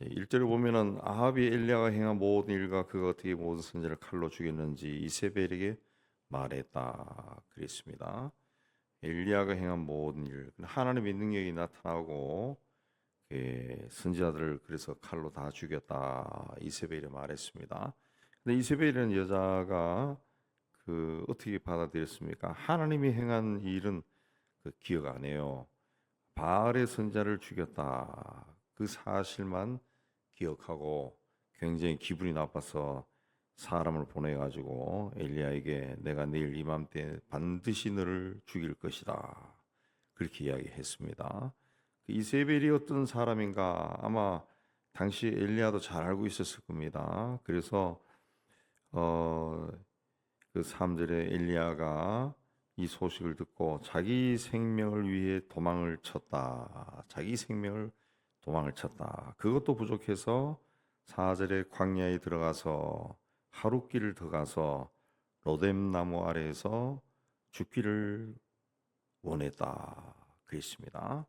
1절에 보면은 아합이 엘리야가 행한 모든 일과 그가 어떻게 모든 선지자를 칼로 죽였는지 이세벨에게 말했다 그랬습니다. 엘리야가 행한 모든 일, 하나님의 능력이 나타나고 선지자들을 그래서 칼로 다 죽였다 이세벨이 말했습니다. 근데 이세벨이라는 여자가 어떻게 받아들였습니까? 하나님이 행한 일은 기억 안 해요. 바알의 선자를 죽였다 그 사실만 기억하고 굉장히 기분이 나빠서 사람을 보내가지고 엘리야에게 내가 내일 이맘때 반드시 너를 죽일 것이다 그렇게 이야기했습니다. 이세벨이 어떤 사람인가 아마 당시 엘리야도 잘 알고 있었을 겁니다. 그래서 어, 그 3절에 엘리야가 이 소식을 듣고 자기 생명을 위해 도망을 쳤다. 자기 생명을 도망을 쳤다. 그것도 부족해서 4절에 광야에 들어가서 하룻길을 더 가서 로뎀 나무 아래에서 죽기를 원했다. 그랬습니다.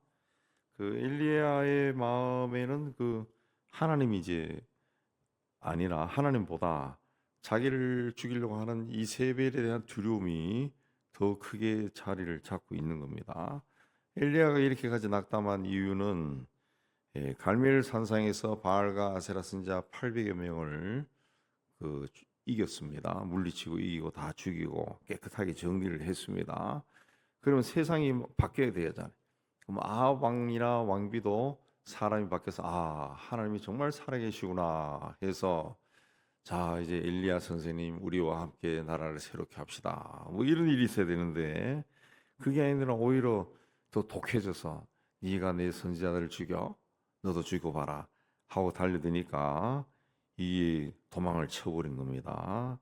엘리야의 마음에는 하나님이 이제 아니라 하나님보다 자기를 죽이려고 하는 이세벨에 대한 두려움이 더 크게 자리를 잡고 있는 겁니다. 엘리야가 이렇게까지 낙담한 이유는 갈멜 산상에서 바알과 아세라 선지자 800여 명을 이겼습니다. 물리치고 이기고 다 죽이고 깨끗하게 정리를 했습니다. 그러면 세상이 바뀌어야 되잖아요. 그럼 아합 왕이나 왕비도 사람이 바뀌어서 하나님이 정말 살아계시구나 해서 자 이제 엘리야 선생님 우리와 함께 나라를 새롭게 합시다 뭐 이런 일이 있어야 되는데 그게 아니라 오히려 더 독해져서 네가 내 선지자들을 죽여 너도 죽여봐라 하고 달려드니까 이 도망을 쳐버린 겁니다.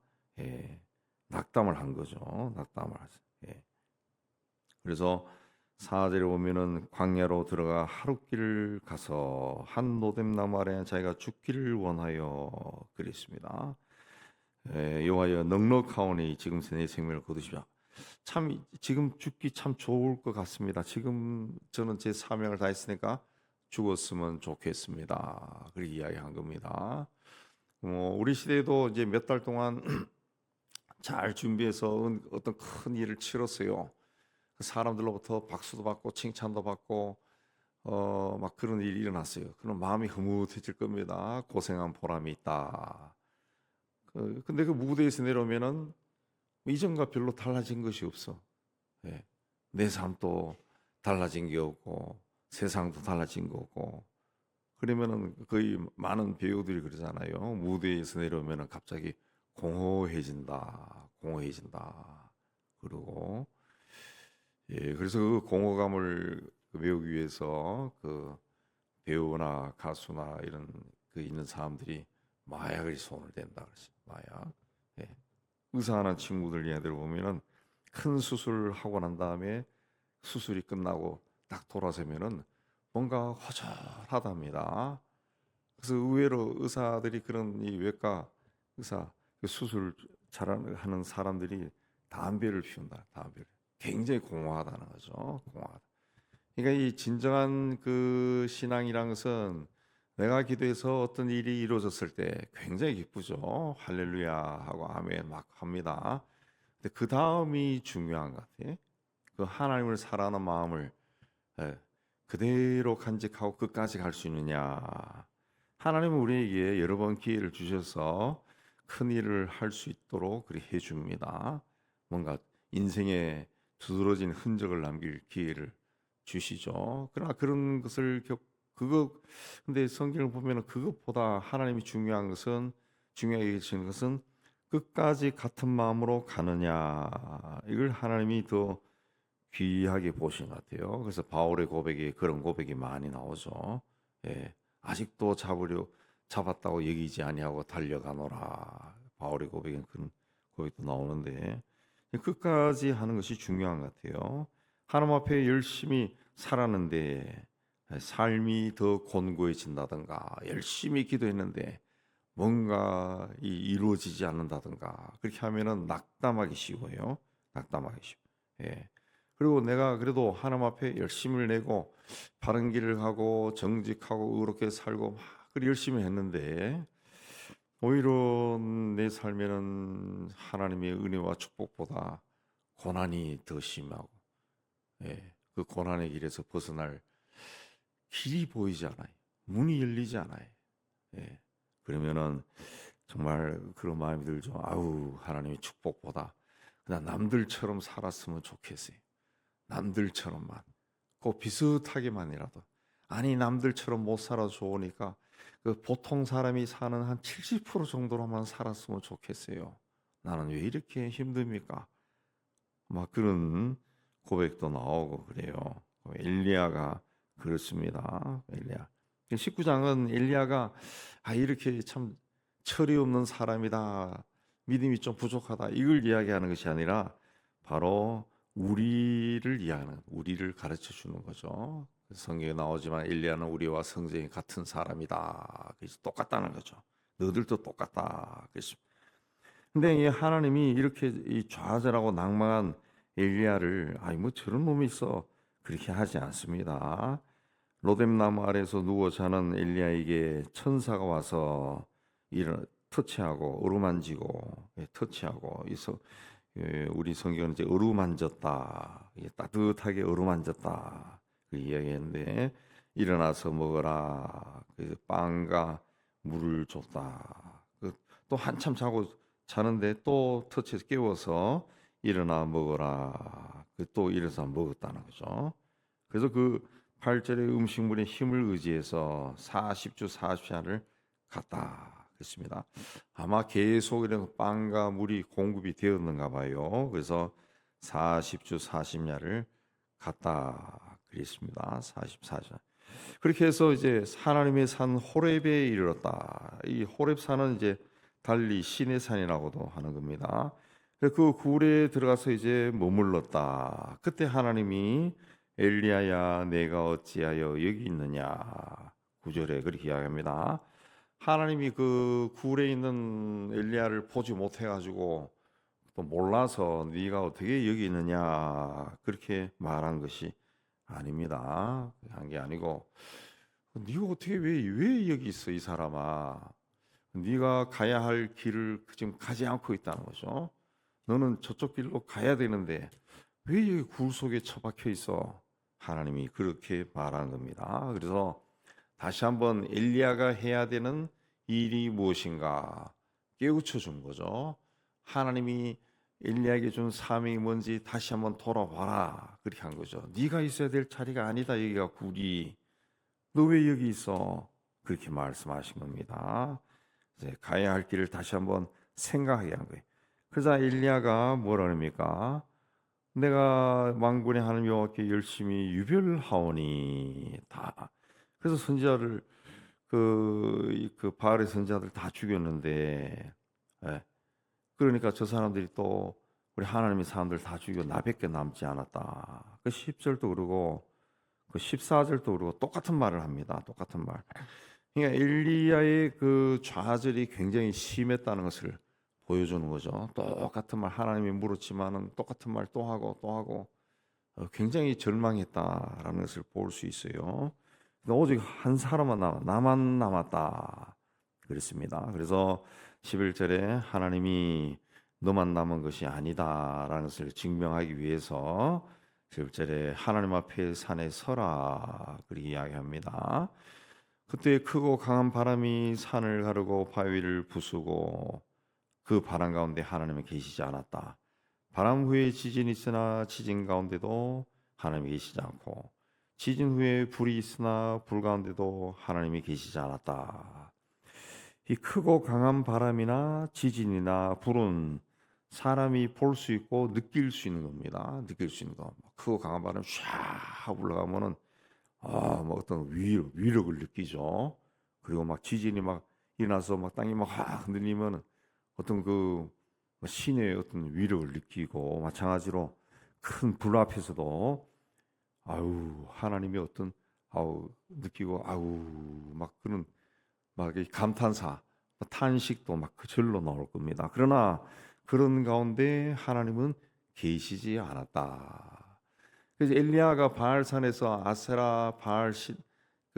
낙담을 한 거죠. 낙담을 하죠. 그래서 4절에 보면은 광야로 들어가 하룻길을 가서 한 로뎀 나무 아래 자기가 죽기를 원하여 그랬습니다. 여호와여 넉넉하오니 지금 내 생명을 거두시라. 참 지금 죽기 참 좋을 것 같습니다. 지금 저는 제 사명을 다했으니까 죽었으면 좋겠습니다. 그렇게 이야기한 겁니다. 우리 시대에도 이제 몇 달 동안 잘 준비해서 어떤 큰 일을 치렀어요. 사람들로부터 박수도 받고 칭찬도 받고 막 그런 일이 일어났어요. 그럼 마음이 흐뭇해질 겁니다. 고생한 보람이 있다. 근데 그 무대에서 내려오면은 이전과 별로 달라진 것이 없어. 내 삶도 달라진 게 없고 세상도 달라진 거고. 그러면은 거의 많은 배우들이 그러잖아요. 무대에서 내려오면은 갑자기 공허해진다, 공허해진다. 그러고 그래서 그 공허감을 메우기 위해서 배우나 가수나 이런 있는 사람들이 마약을 손을 댄다 그러지. 마약. 의사하는 친구들 얘들 보면은 큰 수술을 하고 난 다음에 수술이 끝나고 딱 돌아서면은 뭔가 허전하답니다. 그래서 의외로 의사들이 그런 이 외과 의사 수술 잘하는 사람들이 담배를 피운다. 담배를. 굉장히 공허하다는 거죠. 공허하다. 그러니까 이 진정한 신앙이란 것은 내가 기도해서 어떤 일이 이루어졌을 때 굉장히 기쁘죠. 할렐루야 하고 아멘 막 합니다. 근데 그 다음이 중요한 것 같아요. 하나님을 사랑하는 마음을 그대로 간직하고 끝까지 갈 수 있느냐. 하나님은 우리에게 여러 번 기회를 주셔서 큰 일을 할 수 있도록 그렇게 해줍니다. 뭔가 인생에 두드러진 흔적을 남길 기회를 주시죠. 그러나 그런 것을 근데 성경을 보면은 그것보다 하나님이 중요하게 계시는 것은 끝까지 같은 마음으로 가느냐. 이걸 하나님이 더 귀하게 보신 것 같아요. 그래서 바울의 고백에 그런 고백이 많이 나오죠. 아직도 잡았다고 여기지 아니하고 달려가노라. 바울의 고백은 그런 고백도 나오는데 끝까지 하는 것이 중요한 것 같아요. 하나님 앞에 열심히 살았는데 삶이 더 곤고해진다든가 열심히 기도했는데 뭔가 이루어지지 않는다든가 그렇게 하면은 낙담하기 쉬워요. 낙담하기 쉬워. 그리고 내가 그래도 하나님 앞에 열심을 내고 바른 길을 가고 정직하고 의롭게 살고 막 그리 열심히 했는데 오히려 내 삶에는 하나님의 은혜와 축복보다 고난이 더 심하고, 그 고난의 길에서 벗어날 길이 보이지 않아요. 문이 열리지 않아요. 예, 그러면은 정말 그런 마음이 들죠. 아우, 하나님의 축복보다 그냥 남들처럼 살았으면 좋겠어요. 남들처럼만, 꼭 비슷하게만이라도. 아니, 남들처럼 못 살아 좋으니까 그 보통 사람이 사는 한 70% 정도로만 살았으면 좋겠어요. 나는 왜 이렇게 힘듭니까? 막 그런 고백도 나오고 그래요. 엘리야가 그렇습니다. 엘리야. 19장은 엘리야가 이렇게 참 철이 없는 사람이다, 믿음이 좀 부족하다, 이걸 이야기하는 것이 아니라 바로 우리를 이야기하는, 우리를 가르쳐 주는 거죠. 성경에 나오지만 엘리야는 우리와 성정이 같은 사람이다. 그래서 똑같다는 거죠. 너들도 똑같다. 그래서 근데 이 하나님이 이렇게 이 좌절하고 낭망한 엘리야를 뭐 저런 놈이 있어, 그렇게 하지 않습니다. 로뎀나무 아래에서 누워 자는 엘리야에게 천사가 와서 이를 터치하고 어루만지고, 터치하고 있어. 우리 성경은 이제 어루만졌다, 따뜻하게 어루만졌다 그 이야기했는데, 일어나서 먹어라. 그래서 빵과 물을 줬다. 또 한참 자는데 또 터치해서 깨워서 일어나 먹어라. 또 일어서 먹었다는 거죠. 그래서 그 8절의 음식물의 힘을 의지해서 40주 40야를 갔다 그랬습니다. 아마 계속 이런 빵과 물이 공급이 되었는가 봐요. 그래서 40주 40야를 갔다 그랬습니다. 44절. 그렇게 해서 이제 하나님의 산 호렙에 이르렀다. 이 호렙산은 이제 달리 신의 산이라고도 하는 겁니다. 그 굴에 들어가서 이제 머물렀다. 그때 하나님이 엘리야야, 내가 어찌하여 여기 있느냐, 9절에 그렇게 이야기합니다. 하나님이 그 굴에 있는 엘리야를 보지 못해가지고 또 몰라서 네가 어떻게 여기 있느냐 그렇게 말한 것이 아닙니다. 한 게 아니고, 네가 어떻게 왜 여기 있어 이 사람아? 네가 가야 할 길을 지금 가지 않고 있다는 거죠. 너는 저쪽 길로 가야 되는데 왜 여기 굴 속에 처박혀 있어? 하나님이 그렇게 말한 겁니다. 그래서 다시 한번 엘리야가 해야 되는 일이 무엇인가 깨우쳐 준 거죠. 하나님이 엘리야에게 준 사명이 뭔지 다시 한번 돌아봐라 그렇게 한 거죠. 네가 있어야 될 자리가 아니다. 여기가 굴이. 너 왜 여기 있어? 그렇게 말씀하신 겁니다. 이제 가야 할 길을 다시 한번 생각하게 한 거예요. 그래서 엘리야가 뭐라 합니까? 내가 만군의 하나님 여호와께 열심히 유별하오니 다. 그래서 선지자를 그 바알의 선지자들 다 죽였는데, 예. 그러니까 저 사람들이 또 우리 하나님의 사람들 다 죽여 나밖에 남지 않았다. 그 10절도 그러고 그 14절도 그러고 똑같은 말을 합니다. 똑같은 말. 그러니까 엘리야의 그 좌절이 굉장히 심했다는 것을 보여주는 거죠. 똑같은 말 하나님이 물었지만은 똑같은 말 또 하고 또 하고 굉장히 절망했다라는 것을 볼 수 있어요. 오직 한 사람만 나만 남았다 그랬습니다. 그래서 11절에 하나님이 너만 남은 것이 아니다라는 것을 증명하기 위해서 11절에 하나님 앞에 산에 서라 그렇게 이야기합니다. 그때 크고 강한 바람이 산을 가르고 바위를 부수고 그 바람 가운데 하나님은 계시지 않았다. 바람 후에 지진이 있으나 지진 가운데도 하나님이 계시지 않고 지진 후에 불이 있으나 불 가운데도 하나님이 계시지 않았다. 이 크고 강한 바람이나 지진이나 불은 사람이 볼 수 있고 느낄 수 있는 겁니다. 느낄 수 있는 거. 크고 강한 바람 쫙 올라가면은 뭐 어떤 위력을 느끼죠. 그리고 막 지진이 막 일어나서 막 땅이 막 흔들리면 어떤 그 신의 어떤 위력을 느끼고, 마찬가지로 큰 불 앞에서도 하나님이 어떤 느끼고 막 그런 막 감탄사, 탄식도 막 절로 나올 겁니다. 그러나 그런 가운데 하나님은 계시지 않았다. 그래서 엘리야가 바알산에서 아세라 바알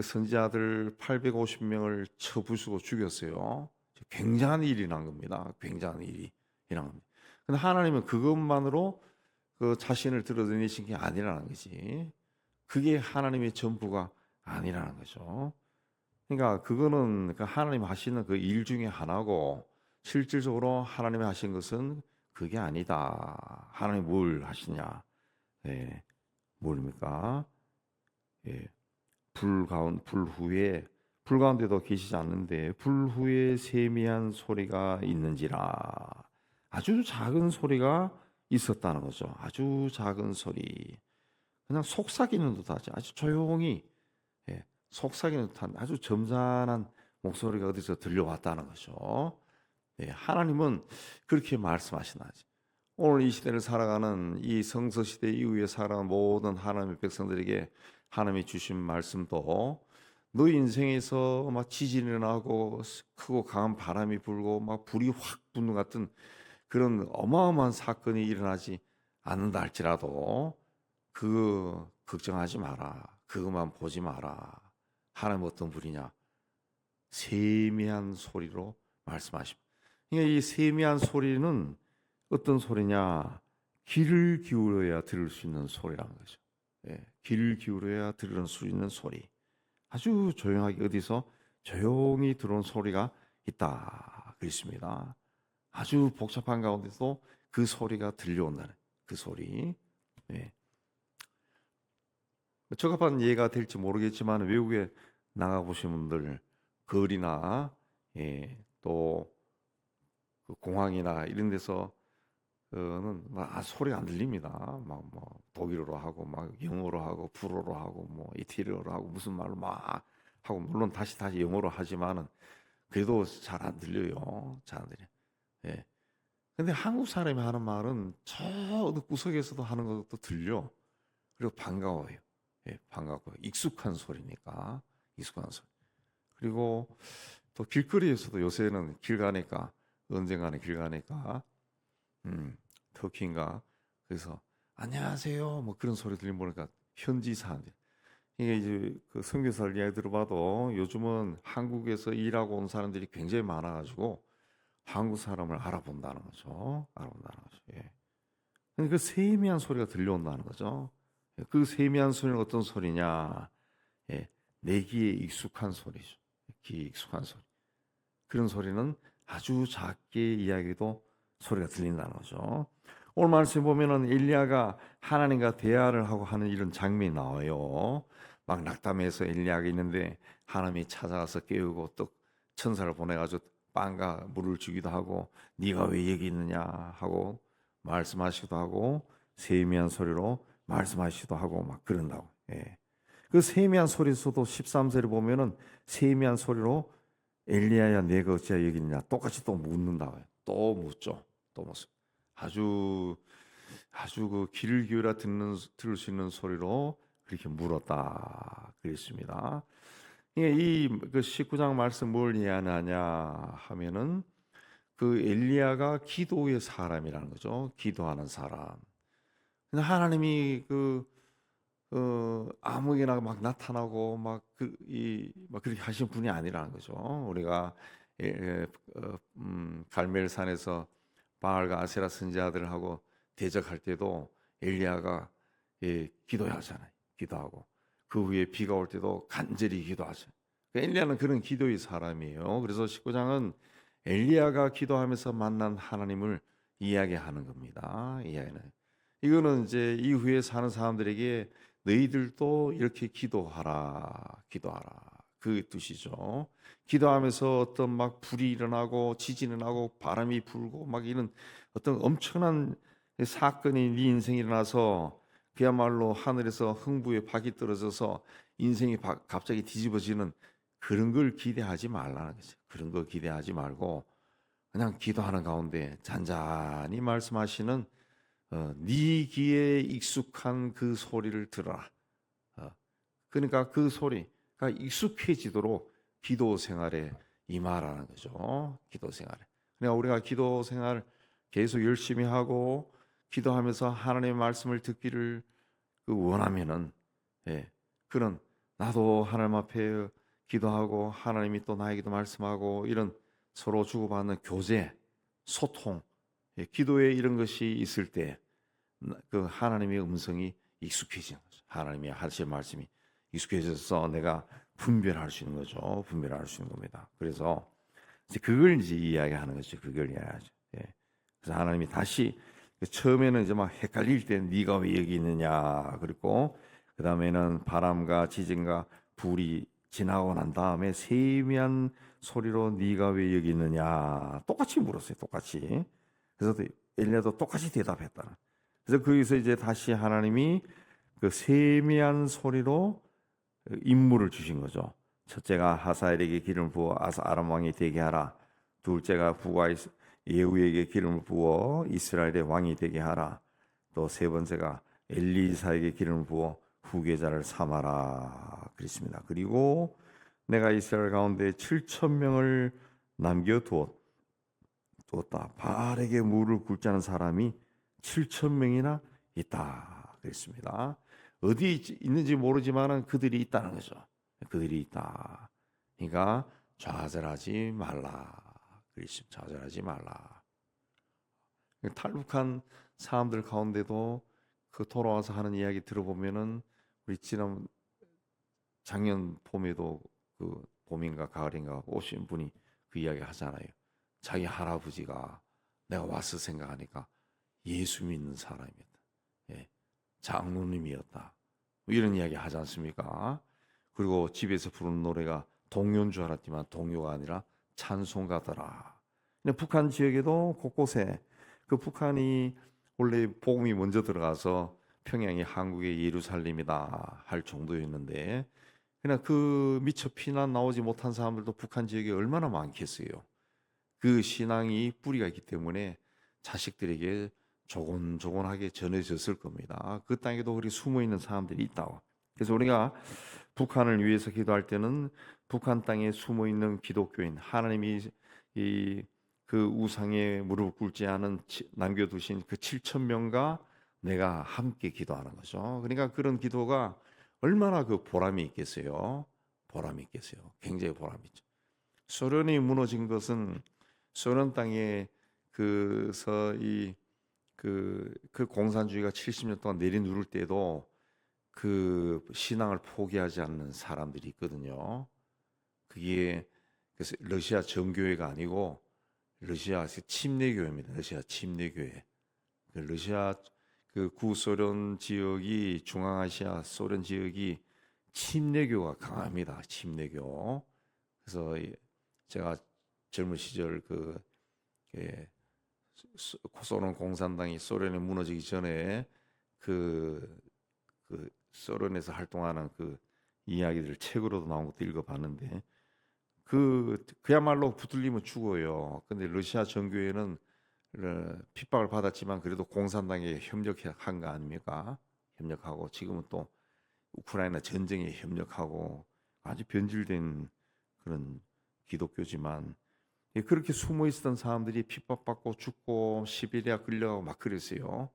그 선지자들 850명을 쳐부수고 죽였어요. 굉장한 일이 난 겁니다. 굉장한 일이 일어난 겁니다. 근데 하나님은 그것만으로 그 자신을 드러내신 게 아니라는 거지. 그게 하나님의 전부가 아니라는 거죠. 그러니까 그거는 그 하나님 하시는 그 일 중에 하나고, 실질적으로 하나님이 하신 것은 그게 아니다. 하나님 뭘 하시냐? 예, 뭘입니까? 예, 불 가운데도 계시지 않는데 불 후에 세미한 소리가 있는지라. 아주 작은 소리가 있었다는 거죠. 아주 작은 소리. 그냥 속삭이는 듯하지. 아주 조용히, 예, 속삭이는 듯한 아주 점잖은 목소리가 어디서 들려왔다는 거죠. 예, 하나님은 그렇게 말씀하시나지. 오늘 이 시대를 살아가는 이 성서 시대 이후에 살아가는 모든 하나님의 백성들에게 하나님이 주신 말씀도, 너 인생에서 막 지진이 나고 크고 강한 바람이 불고 막 불이 확 붙는 같은 그런 어마어마한 사건이 일어나지 않는다 할지라도 그 걱정하지 마라. 그것만 보지 마라. 하나님 어떤 분이냐? 세미한 소리로 말씀하십니다. 그러니까 이 세미한 소리는 어떤 소리냐? 귀를 기울여야 들을 수 있는 소리라는 거죠. 예, 귀를 기울여야 들을 수 있는 소리. 아주 조용하게 어디서 조용히 들어온 소리가 있다 그랬습니다. 아주 복잡한 가운데서 그 소리가 들려온다는 그 소리. 예. 적합한 이해가 될지 모르겠지만 외국에 나가 보신 분들 거리나, 예, 또그 공항이나 이런 데서 는 소리가 안 들립니다. 막 뭐 독일어로 하고 막 영어로 하고 불어로 하고 뭐 이태리어로 하고 무슨 말로 막 하고, 물론 다시 영어로 하지만은 그래도 잘 안 들려요. 잘 안 들려. 예. 근데 한국 사람이 하는 말은 저 어느 구석에서도 하는 것도 들려. 그리고 반가워요. 예, 반갑고 익숙한 소리니까. 익숙한 소리. 그리고 또 길거리에서도 요새는 길 가니까, 언젠가는 길 가니까 터키인가 그래서 안녕하세요 뭐 그런 소리 들리니까 현지 사람들, 이게 이제 그 선교사를 이야기 들어봐도 요즘은 한국에서 일하고 온 사람들이 굉장히 많아가지고 한국 사람을 알아본다는 거죠. 알아본다는 거죠. 예. 그 세미한 소리가 들려온다는 거죠. 그 세미한 소리는 어떤 소리냐? 예, 내 귀에 익숙한 소리죠. 귀에 익숙한 소리. 그런 소리는 아주 작게 이야기도 소리가 들린다는 거죠. 오늘 말씀 보면은 엘리야가 하나님과 대화를 하고 하는 이런 장면이 나와요. 막 낙담해서 엘리야가 있는데 하나님이 찾아가서 깨우고 또 천사를 보내가지고 빵과 물을 주기도 하고, 네가 왜 여기 있느냐 하고 말씀하시기도 하고, 세미한 소리로 말씀하시기도 하고 막 그런다고. 예. 그 세미한 소리에서도 13절에 보면은 세미한 소리로 엘리야야 내가 어찌하여 여기 있냐 똑같이 또 묻는다고요. 또 묻죠. 또 묻죠. 아주 그 귀를 기울여 들을 수 있는 소리로 그렇게 물었다 그랬습니다. 이그 19장 말씀 뭘 이해하느냐 하면은 그 엘리야가 기도의 사람이라는 거죠. 기도하는 사람. 근데 하나님이 아무에게나 막 나타나고 막 그렇게 하신 분이 아니라는 거죠. 우리가 갈멜산에서 바알과 아세라 선지자들하고 대적할 때도 엘리야가 기도하잖아요. 기도하고 그 후에 비가 올 때도 간절히 기도하죠. 엘리야는 그런 기도의 사람이에요. 그래서 19장은 엘리야가 기도하면서 만난 하나님을 이야기하는 겁니다. 이거는 이제 이후에 사는 사람들에게 너희들도 이렇게 기도하라, 그 뜻이죠. 기도하면서 어떤 막 불이 일어나고 지진이 나고 바람이 불고 막 이런 어떤 엄청난 사건이 네 인생에 일어나서 그야말로 하늘에서 흥부의 박이 떨어져서 인생이 갑자기 뒤집어지는 그런 걸 기대하지 말라는 거죠. 그런 거 기대하지 말고 그냥 기도하는 가운데 잔잔히 말씀하시는 네 귀에 익숙한 그 소리를 들어라. 그러니까 그 소리가 익숙해지도록 기도 생활에 임하라는 거죠. 기도 생활에. 그러니까 우리가 기도 생활 계속 열심히 하고 기도하면서 하나님의 말씀을 듣기를 원하면은, 예, 그런 나도 하나님 앞에 기도하고 하나님이 또 나에게도 말씀하고 이런 서로 주고받는 교제, 소통, 기도에 이런 것이 있을 때 그 하나님의 음성이 익숙해지는 거죠. 하나님이 하실 말씀이 익숙해져서 내가 분별할 수 있는 거죠. 분별할 수 있는 겁니다. 그래서 이제 그걸 이제 이야기하는 거죠. 그걸 이야기하죠. 예. 그래서 하나님이 다시 처음에는 이제 막 헷갈릴 때 네가 왜 여기 있느냐. 그리고 그 다음에는 바람과 지진과 불이 지나고 난 다음에 세미한 소리로 네가 왜 여기 있느냐. 똑같이 물었어요. 똑같이. 그래서 엘리야도 똑같이 대답했다. 그래서 거기서 이제 다시 하나님이 그 세미한 소리로 임무를 주신 거죠. 첫째가 하사엘에게 기름을 부어 아람 왕이 되게 하라. 둘째가 부하 예후에게 기름을 부어 이스라엘의 왕이 되게 하라. 또 세 번째가 엘리사에게 기름을 부어 후계자를 삼아라. 그랬습니다. 그리고 내가 이스라엘 가운데 7천 명을 남겨두었다. 바알에게 무릎을 꿇지 않은 사람이 7천 명이나 있다. 그랬습니다. 어디 있는지 모르지만은 그들이 있다는 거죠. 그들이 있다. 그러니까 좌절하지 말라. 그랬습니다. 좌절하지 말라. 탈북한 사람들 가운데도 그 돌아와서 하는 이야기 들어보면은 우리 지난 작년 봄에도 그 봄인가 가을인가 오신 분이 그 이야기 하잖아요. 자기 할아버지가 내가 왔을 생각하니까 예수 믿는 사람이었다. 예, 장로님이었다. 뭐 이런 이야기 하지 않습니까? 그리고 집에서 부르는 노래가 동요인 줄 알았지만 동요가 아니라 찬송가더라. 근데 북한 지역에도 곳곳에 그 북한이 원래 복음이 먼저 들어가서 평양이 한국의 예루살렘이다 할 정도였는데 그냥 그 미처 피난 나오지 못한 사람들도 북한 지역에 얼마나 많겠어요. 그 신앙이 뿌리가 있기 때문에 자식들에게 조곤조곤하게 전해졌을 겁니다. 그 땅에도 그렇게 숨어 있는 사람들이 있다고. 그래서 우리가 북한을 위해서 기도할 때는 북한 땅에 숨어 있는 기독교인, 하나님이 그 우상에 무릎 꿇지 않은 남겨두신 그 7천 명과 내가 함께 기도하는 거죠. 그러니까 그런 기도가 얼마나 그 보람이 있겠어요. 보람이 있겠어요. 굉장히 보람이 있죠. 소련이 무너진 것은 소련 땅에 그서 그 공산주의가 70년 동안 내리누를 때도 그 신앙을 포기하지 않는 사람들이 있거든요. 그게 그래서 러시아 정교회가 아니고 러시아 침례교회입니다. 러시아 침례교회. 러시아 그 구소련 지역이 중앙아시아 소련 지역이 침례교가 강합니다. 침례교. 그래서 제가 젊은 시절 그 소련 공산당이 소련에 무너지기 전에 그 소련에서 활동하는 그 이야기들 책으로도 나온 것도 읽어봤는데 그야말로 붙들리면 죽어요. 근데 러시아 정교회는 핍박을 받았지만 그래도 공산당에 협력한 거 아닙니까? 협력하고 지금은 또 우크라이나 전쟁에 협력하고 아주 변질된 그런 기독교지만 그렇게 숨어 있었던 사람들이 핍박받고 죽고 시베리아 끌려가고 막 그랬어요.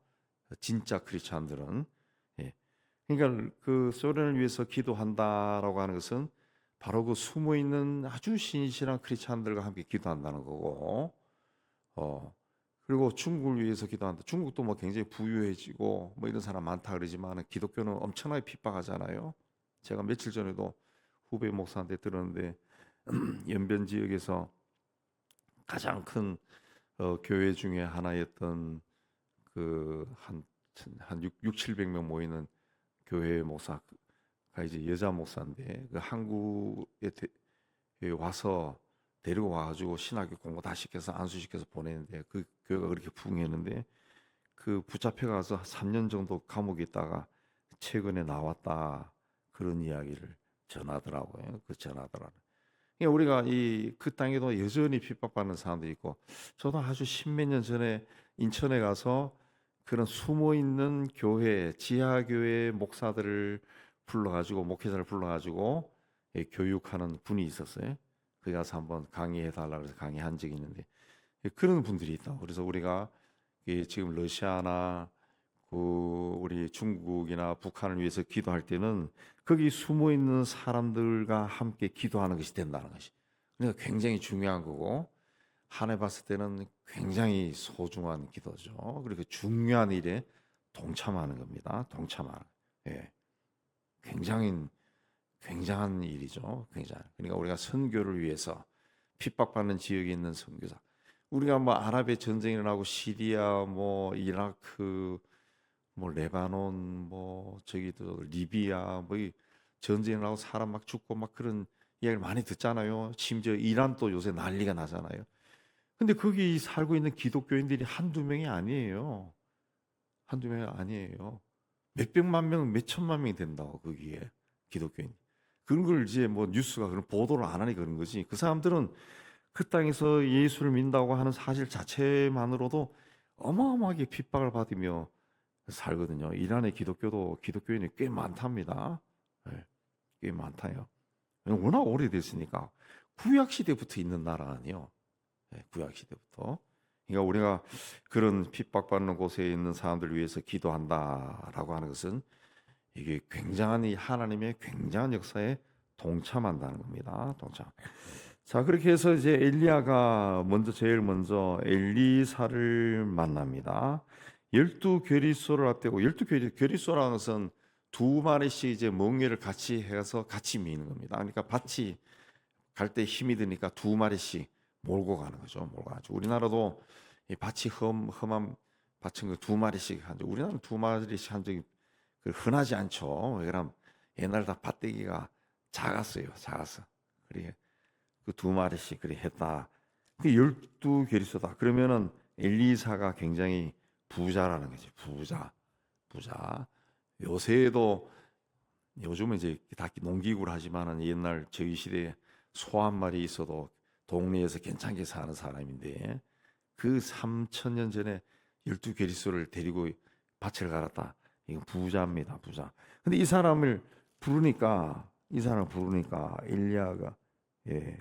진짜 크리스찬들은. 예. 그러니까 그 소련을 위해서 기도한다라고 하는 것은 바로 그 숨어 있는 아주 신실한 크리스찬들과 함께 기도한다는 거고, 그리고 중국을 위해서 기도한다. 중국도 뭐 굉장히 부유해지고 뭐 이런 사람 많다 그러지만 기독교는 엄청나게 핍박하잖아요. 제가 며칠 전에도 후배 목사한테 들었는데 연변 지역에서 가장 큰 교회 중에 하나였던 그 한 6, 700명 모이는 교회 목사가 이제 여자 목사인데 그 한국에 와서 데리고 와가지고 신학교 공부 다 시켜서 안수시켜서 보내는데 그 교회가 그렇게 부흥했는데 그 붙잡혀 가서 3년 정도 감옥에 있다가 최근에 나왔다 그런 이야기를 전하더라고요. 그 전하더라고요. 그러니까 우리가 그 땅에도 여전히 핍박받는 사람도 있고 저도 아주 십몇 년 전에 인천에 가서 그런 숨어 있는 교회 지하교회 목사들을 불러가지고 목회자를 불러가지고 교육하는 분이 있었어요. 거기 가서 한번 강의해 달라고 해서 강의한 적이 있는데 그런 분들이 있다. 그래서 우리가 지금 러시아나 우리 중국이나 북한을 위해서 기도할 때는 거기 숨어 있는 사람들과 함께 기도하는 것이 된다는 것이. 그러니까 굉장히 중요한 거고 하나님 봤을 때는 굉장히 소중한 기도죠. 그리고 중요한 일에 동참하는 겁니다. 동참하는. 예. 굉장히 굉장한 일이죠. 굉장히. 그러니까 우리가 선교를 위해서 핍박받는 지역에 있는 선교사. 우리가 뭐 아랍의 전쟁이 일어나고 시리아, 뭐 이라크, 뭐 레바논, 뭐 저기도 리비아, 뭐 이 전쟁이 일어나고 사람 막 죽고 막 그런 이야기를 많이 듣잖아요. 심지어 이란도 요새 난리가 나잖아요. 근데 거기 살고 있는 기독교인들이 한두 명이 아니에요. 한두 명이 아니에요. 몇백만 명, 몇천만 명이 된다고 거기에 기독교인. 그런 걸 이제 뭐 뉴스가 그런 보도를 안 하니 그런 거지. 그 사람들은 그 땅에서 예수를 믿는다고 하는 사실 자체만으로도 어마어마하게 핍박을 받으며 살거든요. 이란의 기독교도 기독교인이 꽤 많답니다. 네, 꽤 많다요. 워낙 오래됐으니까 구약 시대부터 있는 나라 아니요. 네, 구약 시대부터. 그러니까 우리가 그런 핍박받는 곳에 있는 사람들 위해서 기도한다라고 하는 것은 이게 굉장한 이 하나님의 굉장한 역사에 동참한다는 겁니다. 동참. 자, 그렇게 해서 이제 엘리야가 제일 먼저 엘리사를 만납니다. 12 교리소를 앞대고 12 교리소라는 것은 두 마리씩 이제 멍에를 같이 해서 같이 미는 겁니다. 그러니까 밭이 갈 때 힘이 드니까 두 마리씩 몰고 가는 거죠. 몰고 가죠. 우리나라도 이 밭이 험한 밭은 두 마리씩 한 적. 우리나라는 두 마리씩 한 적이 흔하지 않죠. 왜냐면 옛날 다 밭대기가 작았어요. 작았어. 그래 그 두 마리씩 그래 했다. 그 12 계리소다. 그러면은 엘리사가 굉장히 부자라는 거지. 부자. 요새도 요즘은 이제 다 농기구를 하지만은 옛날 저희 시대에 소 한 마리 있어도 동네에서 괜찮게 사는 사람인데 그 3,000년 전에 12 계리소를 데리고 밭을 갈았다. 이건 부자입니다, 부자. 근데 이 사람을 부르니까 엘리야가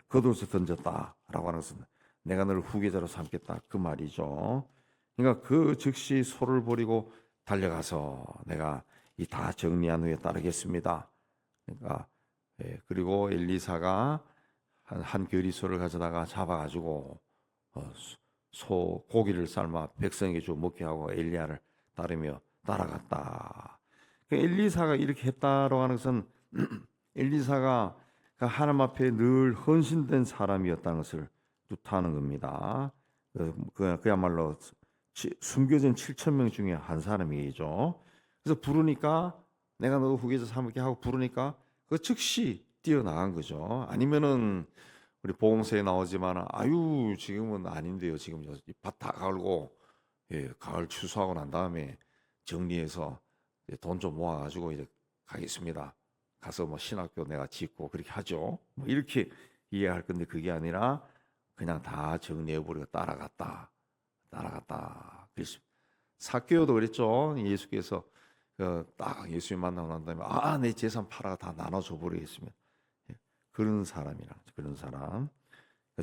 겉옷을 던졌다라고 하는 것은 내가 너를 후계자로 삼겠다 그 말이죠. 그러니까 그 즉시 소를 버리고 달려가서 내가 이 다 정리한 후에 따르겠습니다. 그러니까 그리고 엘리사가 한 겨리소를 가져다가 잡아가지고 소 고기를 삶아 백성에게 주 먹게 하고 엘리야를 따르며 따라갔다. 그 엘리사가 이렇게 했다라고 하는 것은 엘리사가 하나님 앞에 늘 헌신된 사람이었다는 것을 뜻하는 겁니다. 그야말로 숨겨진 7,000명 중에 한 사람이죠. 그래서 부르니까 내가 너 후계자 삼게 하고 부르니까 그 즉시 뛰어나간 거죠. 아니면은 우리 보험서에 나오지만 아유 지금은 아닌데요. 지금 밭 다 갈고 가을 추수하고 난 다음에 정리해서 돈 좀 모아가지고 이제 가겠습니다. 가서 뭐 신학교 내가 짓고 그렇게 하죠. 뭐 이렇게 이해할 건데 그게 아니라 그냥 다 정리해버리고 따라갔다. 그랬습니다. 삭개오도 그랬죠. 예수께서 딱 예수님 만나고 난 다음에 내 재산 팔아 다 나눠줘 버리겠습니다. 그런 사람이라 그런 사람.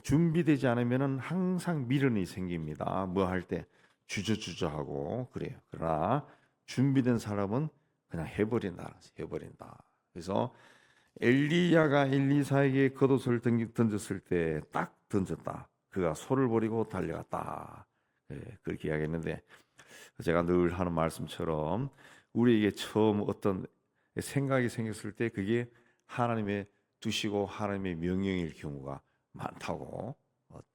준비되지 않으면은 항상 미련이 생깁니다. 뭐 할 때 주저하고 그래요. 그러나 준비된 사람은 그냥 해버린다. 그래서 엘리야가 엘리사에게 겉옷을 던졌을 때 딱 던졌다. 그가 소를 버리고 달려갔다. 그렇게 이야기했는데 제가 늘 하는 말씀처럼 우리에게 처음 어떤 생각이 생겼을 때 그게 하나님의 두시고 하나님의 명령일 경우가 많다고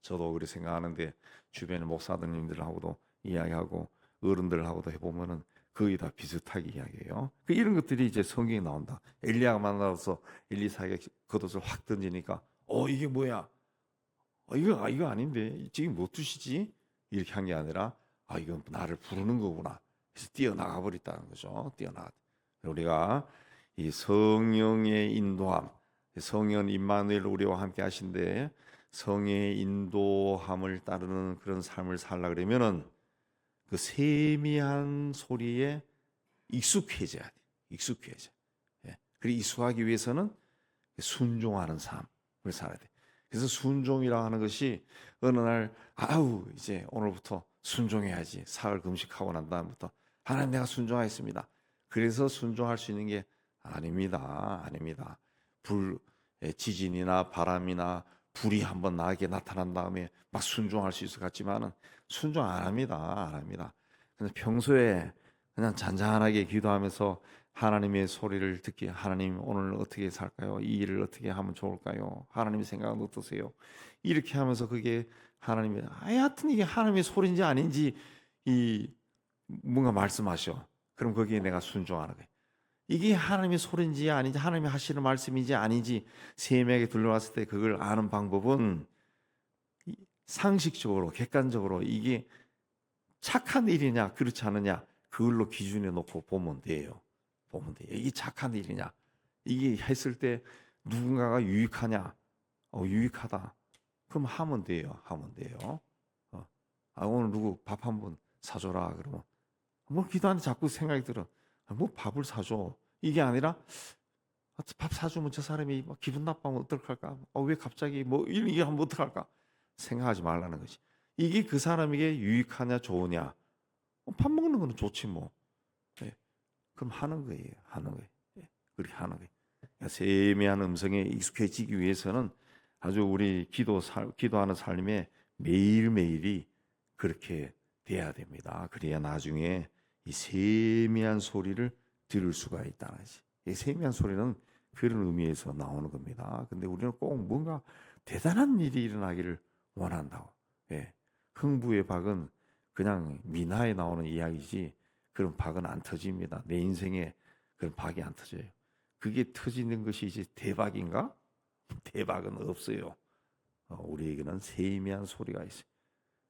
저도 그렇게 생각하는데 주변의 목사님들하고도 이야기하고 어른들하고도 해보면은 거의 다 비슷하게 이야기해요. 이런 것들이 이제 성경에 나온다. 엘리야가 만나서 엘리사에게 겉옷을 확 던지니까 이게 뭐야? 이거 아닌데 지금 못 두시지? 이렇게 한 게 아니라 이건 나를 부르는 거구나. 그래서 뛰어나가 버렸다는 거죠. 우리가 이 성령의 인도함, 성령 임마누엘 우리와 함께 하신데 성의 인도함을 따르는 그런 삶을 살라 그러면은 그 세미한 소리에 익숙해져야 돼. 익숙해져. 그리고 익숙하기 위해서는 순종하는 삶을 살아야 돼. 그래서 순종이라 하는 것이 어느 날 이제 오늘부터 순종해야지. 사흘 금식하고 난 다음부터 하나님 내가 순종하겠습니다. 그래서 순종할 수 있는 게 아닙니다. 아닙니다. 불 지진이나 바람이나 불이 한번 나게 나타난 다음에 막 순종할 수 있을 것 같지만은 순종 안 합니다. 안 합니다. 그래서 평소에 그냥 잔잔하게 기도하면서 하나님의 소리를 듣기, 하나님 오늘 어떻게 살까요? 이 일을 어떻게 하면 좋을까요? 하나님의 생각은 어떠세요? 이렇게 하면서 그게 하나님의 하여튼 이게 하나님의 소리인지 아닌지 이 뭔가 말씀하셔. 그럼 거기에 내가 순종하는 거예요. 이게 하나님의 소리인지 아닌지 하나님이 하시는 말씀인지 아닌지 세미하게 들려왔을 때 그걸 아는 방법은 상식적으로 객관적으로 이게 착한 일이냐 그렇지 않느냐 그걸로 기준에 놓고 보면 돼요. 보면 돼요. 이게 착한 일이냐 이게 했을 때 누군가가 유익하냐 유익하다 그럼 하면 돼요. 하면 돼요. 오늘 누구 밥 한 번 사줘라 그러면 뭐 기도하는데 자꾸 생각이 들어. 뭐 밥을 사줘. 이게 아니라 밥 사주면 저 사람이 막 기분 나빠하면 어떡할까? 왜 갑자기 뭐 이게 하면 어떡할까? 생각하지 말라는 거지. 이게 그 사람에게 유익하냐 좋으냐? 밥 먹는 거는 좋지 뭐. 예. 그럼 하는 거예요. 하는 거예요. 예. 그렇게 하는 거예요. 그러니까 세미한 음성에 익숙해지기 위해서는 아주 우리 기도하는 삶에 매일매일이 그렇게 돼야 됩니다. 그래야 나중에 이 세미한 소리를 들을 수가 있다는 거지. 이 세미한 소리는 그런 의미에서 나오는 겁니다. 근데 우리는 꼭 뭔가 대단한 일이 일어나기를 원한다고. 예. 흥부의 박은 그냥 민화에 나오는 이야기지 그런 박은 안 터집니다. 내 인생에 그런 박이 안 터져요. 그게 터지는 것이 이제 대박인가? 대박은 없어요. 우리에게는 세미한 소리가 있어요.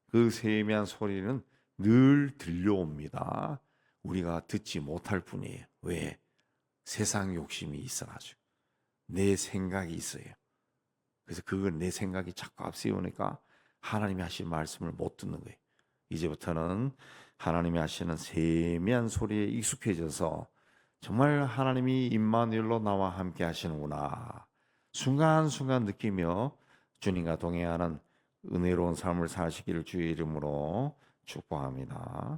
그 세미한 소리는 늘 들려옵니다. 우리가 듣지 못할 뿐이에요. 왜? 세상 욕심이 있어가지고 내 생각이 있어요. 그래서 그걸 내 생각이 자꾸 앞세우니까 하나님이 하신 말씀을 못 듣는 거예요. 이제부터는 하나님이 하시는 세미한 소리에 익숙해져서 정말 하나님이 임마누엘로 나와 함께 하시는구나 순간순간 느끼며 주님과 동행하는 은혜로운 삶을 사시기를 주의 이름으로 축복합니다.